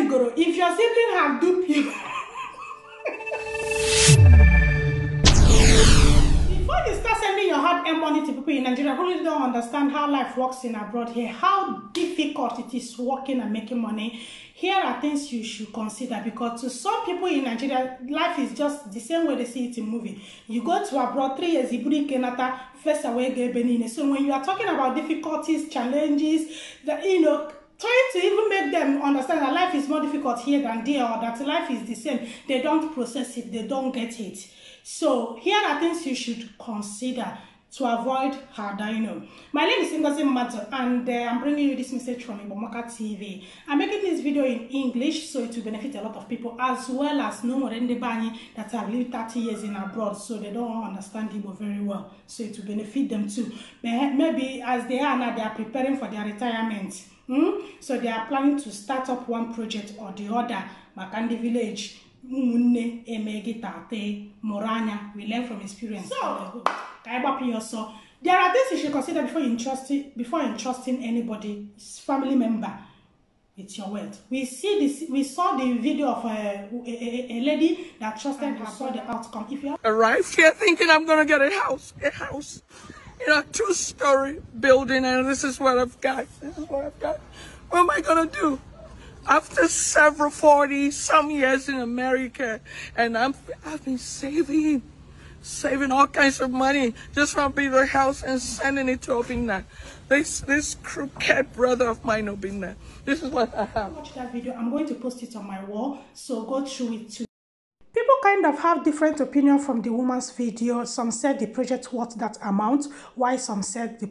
Igoro, if your sibling have duped you, before you start sending your hard-earned money to people in Nigeria who really don't understand how life works in abroad here, how difficult it is working and making money, here are things you should consider, because to some people in Nigeria, life is just the same way they see it in movie. You go to abroad 3 years, first away, Benin. So when you are talking about difficulties, challenges, that trying to even make them understand that life is more difficult here than there, or that life is the same, they don't process it, they don't get it. So here are things you should consider to avoid hard dino. My name is Ngozi Mato, and I'm bringing you this message from Ibomoka TV. I'm making this video in English so it will benefit a lot of people, as well as no more Bani that have lived 30 years in abroad, so they don't understand Igbo very well. So it will benefit them too. Maybe as they are now, they are preparing for their retirement. So they are planning to start up one project or the other. Makandi village, Moranya, we learn from experience. So there are things you should consider before entrusting anybody's family member with your wealth. We saw the video of a lady that trusted her, saw the outcome. If you arrived here thinking I'm gonna get a house, in a 2-story building, and this is what I've got. What am I gonna do? After several 40-some years in America, and I've been saving all kinds of money just from building a house and sending it to Obinna. This crooked brother of mine, Obinna. This is what I have. Watch that video. I'm going to post it on my wall, so go through it too. People kind of have different opinion from the woman's video. Some said the project worth that amount, while some said the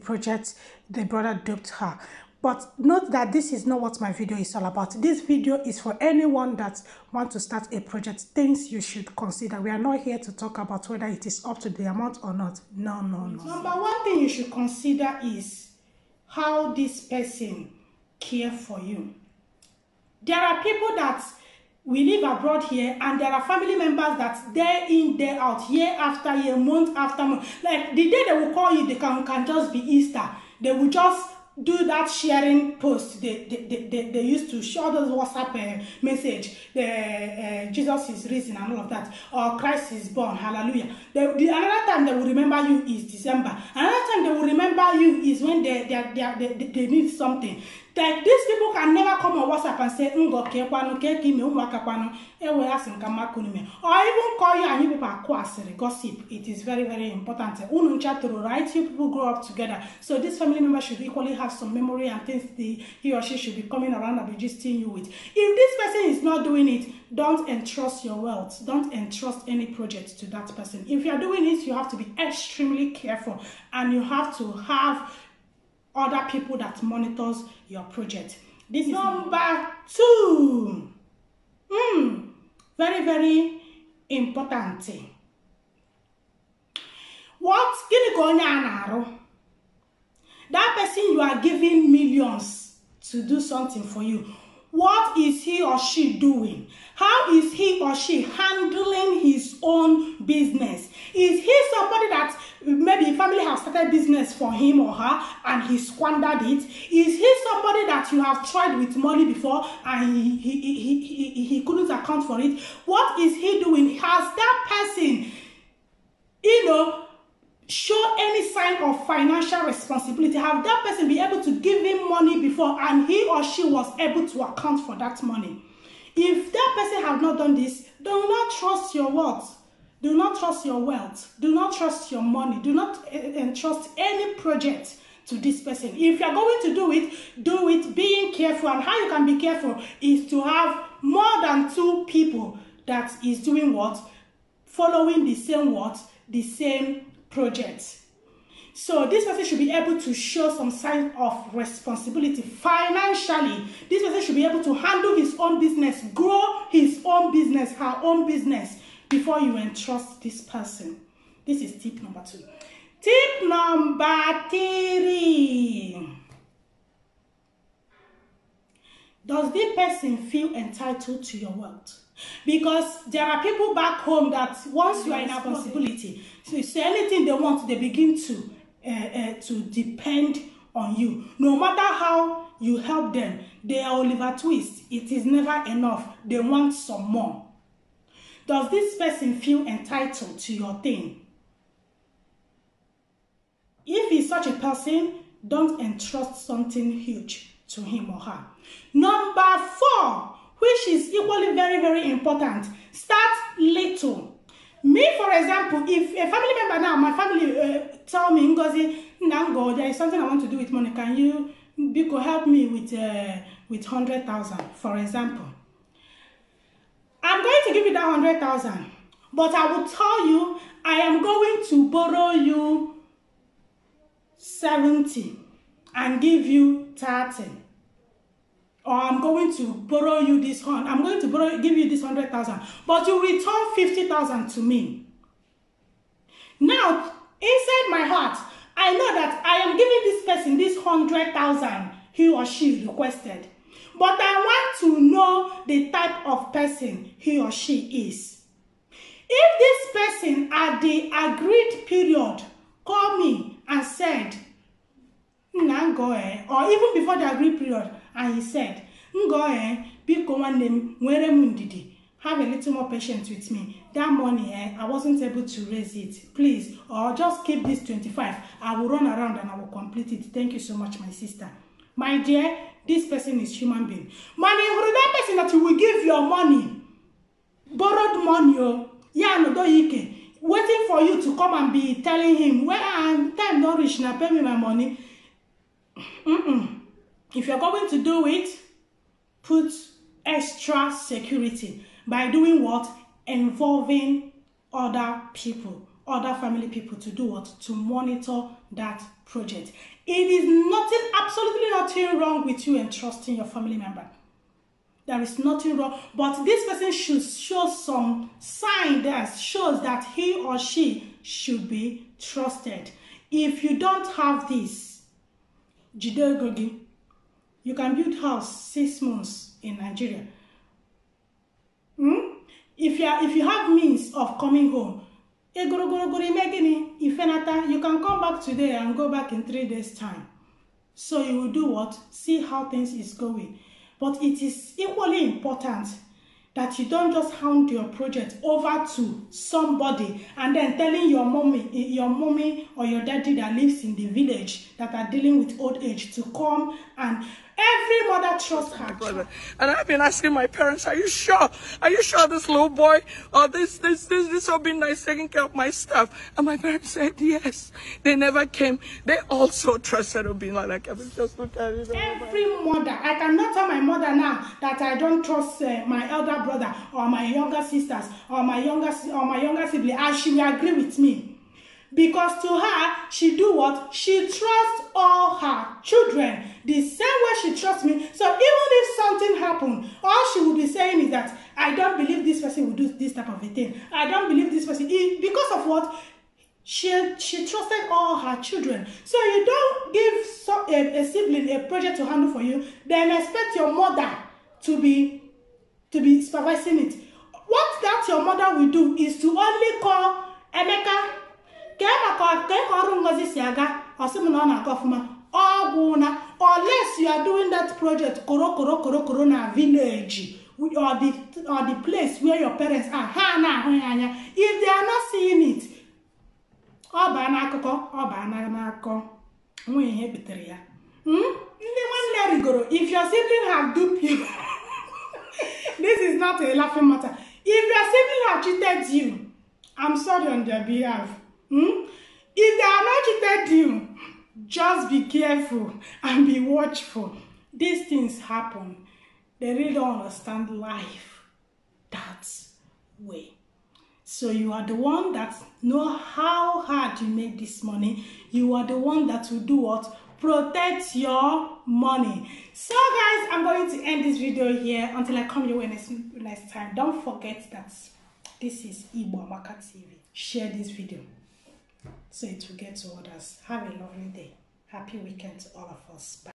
brother duped her. But note that this is not what my video is all about. This video is for anyone that wants to start a project. Things you should consider. We are not here to talk about whether it is up to the amount or not. No. Number one thing you should consider is how this person cares for you. There are people that we live abroad here, and there are family members that day in, day out, year after year, month after month. Like the day they will call you, they can just be Easter. They will just do that sharing post. They used to share those WhatsApp message. Jesus is risen and all of that, or Christ is born, hallelujah. Another time they will remember you is December. Another time they will remember you is when they need something. Like these people can never come on WhatsApp and say, or even call you and you people are gossip. It is very, very important. Right? You people grow up together. So this family member should equally have some memory and things he or she should be coming around and be gisting you with. If this person is not doing it, don't entrust your wealth. Don't entrust any project to that person. If you are doing it, you have to be extremely careful, and you have to have other people that monitors your project. This is number 2. Very, very important. What that person you are giving millions to do something for you, what is he or she doing? How is he or she handling his own business? Is he somebody that maybe family has started business for him or her and he squandered it? Is he somebody that you have tried with money before and he couldn't account for it? What is he doing? Has that person, show any sign of financial responsibility? Have that person been able to give him money before and he or she was able to account for that money? If that person have not done this, do not trust your wealth. Do not trust your wealth. Do not trust your money. Do not entrust any project to this person. If you are going to do it being careful. And how you can be careful is to have more than 2 people that is doing what? Following the same what? The same project. So this person should be able to show some sign of responsibility financially. This person should be able to handle his own business, grow his own business, her own business, before you entrust this person. This is tip number 2. Tip number 3. Does the person feel entitled to your wealth? Because there are people back home that once you are in responsibility, so anything they want, they begin to depend on you. No matter how you help them, They are Oliver Twist. It is never enough. They want some more. Does this person feel entitled to your thing? If he's such a person, don't entrust something huge to him or her. Number 4, which is equally very, very important, start little. Me, for example, if a family member now, my family tell me, Ngozi, Nango, there is something I want to do with money. Can you help me with 100,000, for example? I'm going to give you that 100,000, but I will tell you I am going to borrow you 70 and give you 30. Or I'm going to borrow you this 100. I'm going to give you this 100,000, but you return 50,000 to me. Now, inside my heart, I know that I am giving this person this 100,000 he or she requested, but I want to know the type of person he or she is. If this person at the agreed period called me and said, Nango, or even before the agreed period, and he said, Ngo, biko nwanne nwere m ndidi, have a little more patience with me. That money, I wasn't able to raise it. Please, or just keep this 25. I will run around and I will complete it. Thank you so much, my sister. My dear, this person is human being. Money, that person that you will give your money, borrowed money, waiting for you to come and be telling him, well, time not rich, now pay me my money. If you're going to do it, put extra security by doing what? Involving other people, other family people to do what? To monitor that project. It is nothing, absolutely nothing wrong with you entrusting your family member. There is nothing wrong, but this person should show some sign that shows that he or she should be trusted. If you don't have this, Jide Gogi, you can build house 6 months in Nigeria. If you have means of coming home, you can come back today and go back in 3 days' time. So you will do what? See how things is going. But it is equally important that you don't just hand your project over to somebody and then telling your mommy or your daddy that lives in the village that are dealing with old age to come, and every mother trusts her child. And I've been asking my parents, are you sure? Are you sure this little boy or this will be nice taking care of my stuff? And my parents said yes. They never came. They also trusted Obinna. Like, I was just look at it. Every mother, I cannot tell my mother now that I don't trust my elder brother or my younger sisters or my younger sibling, and she will agree with me. Because to her, she do what? She trusts all her children the same way she trusts me. So even if something happened, all she will be saying is that I don't believe this person will do this type of a thing. I don't believe this person. Because of what? She trusted all her children. So you don't give a sibling a project to handle for you, then expect your mother to be supervising it. What that your mother will do is to only call Emeka, unless you are doing that project corona village or the place where your parents are. If they are not seeing it, if your sibling have duped you, this is not a laughing matter. If your sibling have cheated you, I'm sorry on their behalf. If they are not cheated you, just be careful and be watchful. These things happen. They really don't understand life that way. So you are the one that know how hard you make this money. You are the one that will do what? Protect your money. So guys, I'm going to end this video here until I come your way next time. Don't forget that this is Igbo Amaka TV. Share this video so it will get to others. Have a lovely day. Happy weekend to all of us. Bye.